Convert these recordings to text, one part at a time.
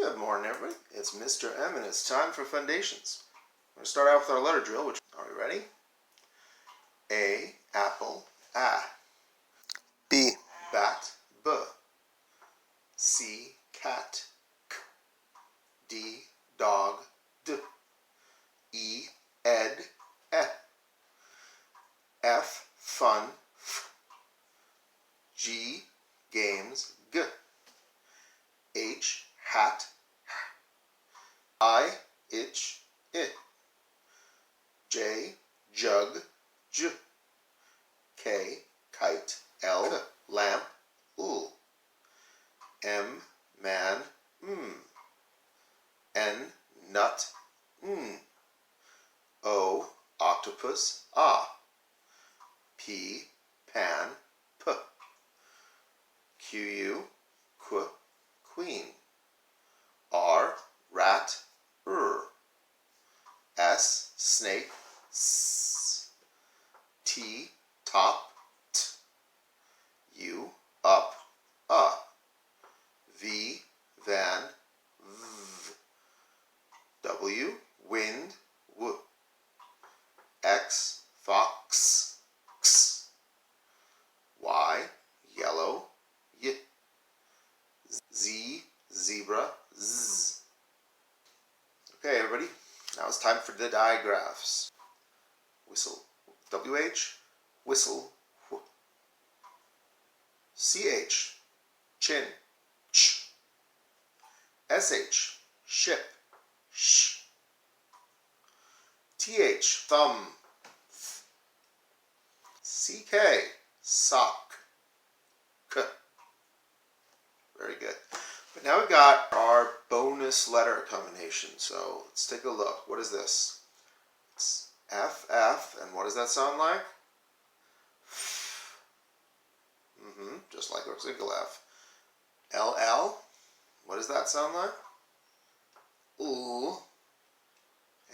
Good morning, everybody. It's Mr. M, and it's time for Fundations. We're going to start out with our letter drill, which, are we ready? A, apple, A. B, bat, B. C, cat, K. D, dog, D. E, ed, E. F, fun, F. G, games, G. H, hat, H. I, itch, I. J, jug, J. K, kite, L. Lamp, L. M, man, M. N, nut, N. O, octopus, A. P, pan, P. Q, qu, queen. R, rat, R. S, snake, S. T, top, T. U, up, V, van, V. W, wind, W. X, fox, X. Y, yellow, Y. Z, zebra, Z. Okay, everybody, now it's time for the digraphs. Whistle, WH, whistle, wh. CH, chin, ch. SH, ship, sh. TH, thumb, th. CK, sock, k. Very good. But now we've got our bonus letter combination. So let's take a look. What is this? It's FF, and what does that sound like? Just like our single F. LL, what does that sound like? Ooh.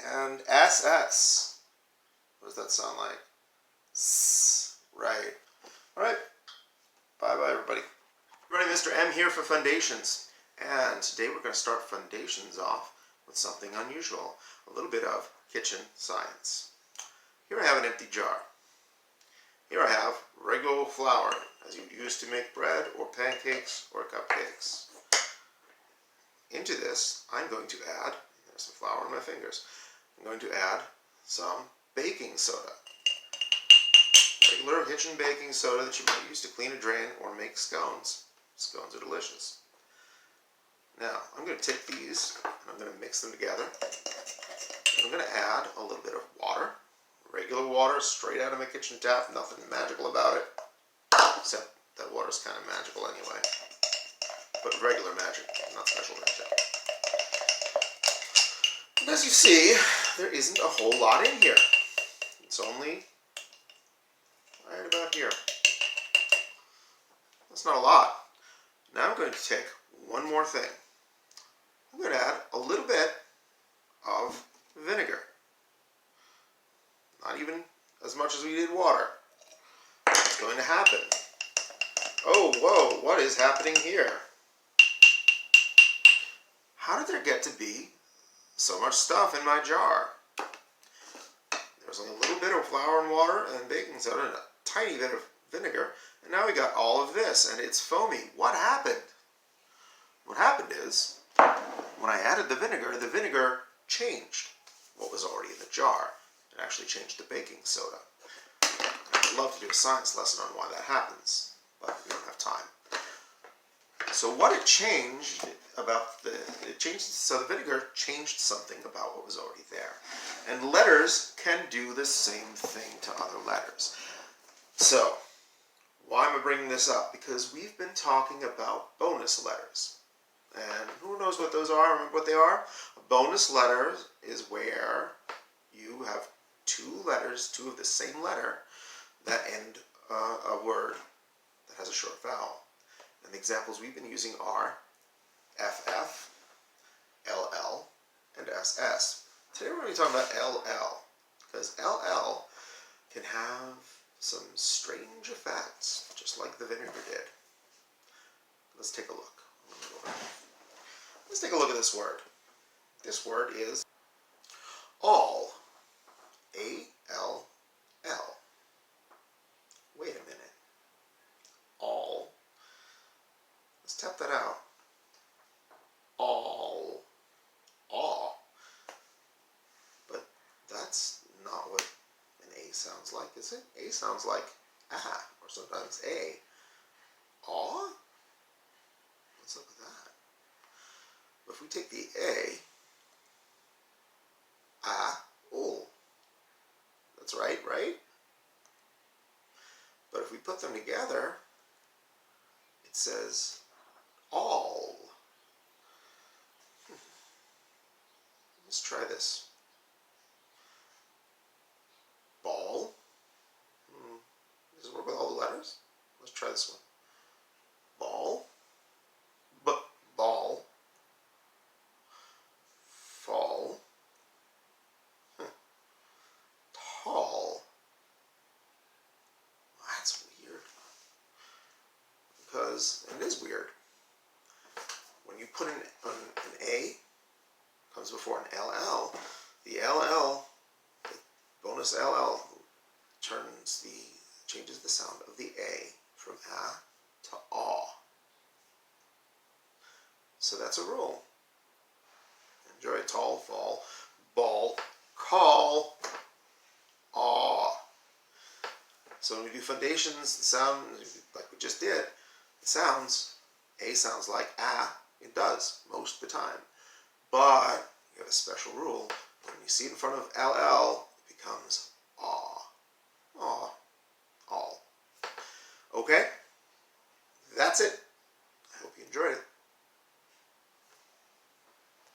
And SS, what does that sound like? S. Right. All right. Bye-bye, everybody. Everybody, Mr. M here for Fundations. And today we're going to start Fundations off with something unusual. A little bit of kitchen science. Here I have an empty jar. Here I have regular flour, as you use to make bread or pancakes or cupcakes. Into this, I'm going to add, there's some flour on my fingers, I'm going to add some baking soda. Regular kitchen baking soda that you might use to clean a drain or make scones. Scones are delicious. Now, I'm going to take these and I'm going to mix them together. I'm going to add a little bit of water. Regular water, straight out of my kitchen tap, nothing magical about it. Except that water's kind of magical anyway. But regular magic, not special magic. And as you see, there isn't a whole lot in here. It's only right about here. That's not a lot. Now I'm going to take one more thing. I'm going to add a little bit of vinegar. Not even as much as we did water. What's going to happen? Oh, whoa, what is happening here? How did there get to be so much stuff in my jar? There was only a little bit of flour and water and baking soda and a tiny bit of vinegar, and now we got all of this, and it's foamy. What happened? What happened is, when I added the vinegar changed what was already in the jar. It actually changed the baking soda. I'd love to do a science lesson on why that happens, but we don't have time. So what it changed so the vinegar changed something about what was already there. And letters can do the same thing to other letters. So, why am I bringing this up? Because we've been talking about bonus letters. And who knows what those are? Remember what they are? A bonus letter is where you have two letters, two of the same letter, that end a word that has a short vowel. And the examples we've been using are FF, LL, and SS. Today we're going to be talking about LL, because LL can have some strange effects, just like the vinegar did. Let's take a look. Let's take a look at this word. This word is all. A-L-L. Wait a minute. All. Let's tap that out. All. Aw. But that's not what an A sounds like, is it? A sounds like ah, or sometimes A. Aw? What's up with that? If we take the A, ah, oh. That's right, right? But if we put them together, it says all. Let's try this. Ball. Does it work with all the letters? Let's try this one. Ball. Ball. Fall. Tall. That's weird. Because it is weird. When you put an A, comes before an LL, the LL, the bonus LL, changes the sound of the A from ah to aw. So that's a rule. Enjoy. Tall, fall, ball, call, aw. So when we do foundations, the sound, like we just did, it sounds, A sounds like ah. It does most of the time. But you have a special rule. When you see it in front of LL, it becomes aw. Aw. All. Okay? That's it. I hope you enjoyed it.